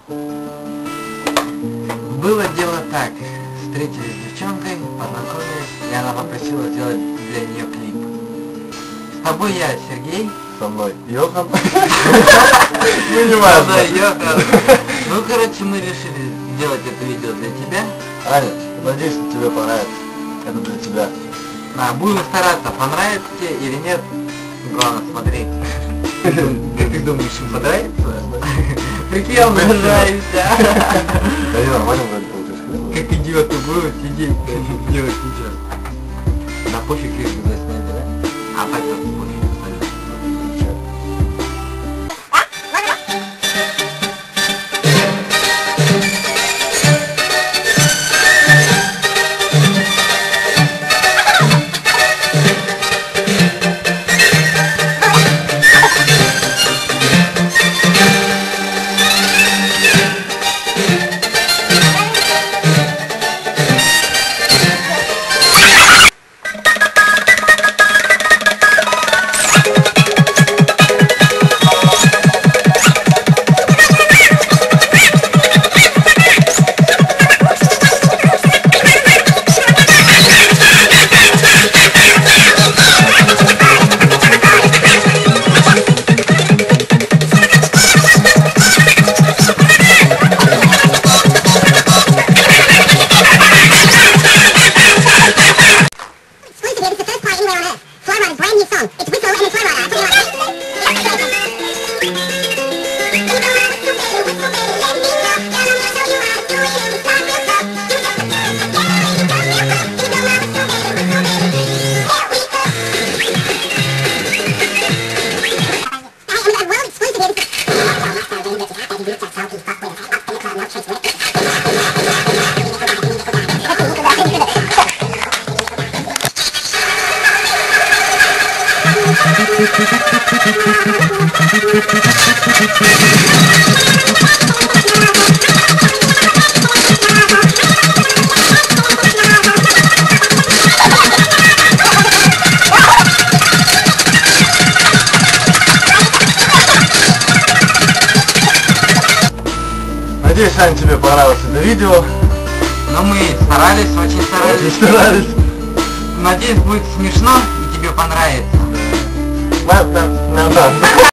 Было дело так. Встретились с девчонкой, познакомились, и она попросила сделать для нее клип. С тобой я, Сергей. Со мной Йохан. Ну не важно. Йохан. Ну короче, мы решили сделать это видео для тебя. Аня, надеюсь, что тебе понравится. Это для тебя. Будем стараться, понравится тебе или нет. Главное, смотри. Ты думаешь, им понравится? Прикинь, я нравится. Да не, нормально вроде получилось. Как идиоты будут сидеть, делать ничего. Да пофиг, лишь бы снять, да? А так как пофиг. Надеюсь, Аня, тебе понравилось это видео. Но мы старались, очень старались. Надеюсь, будет смешно и тебе понравится.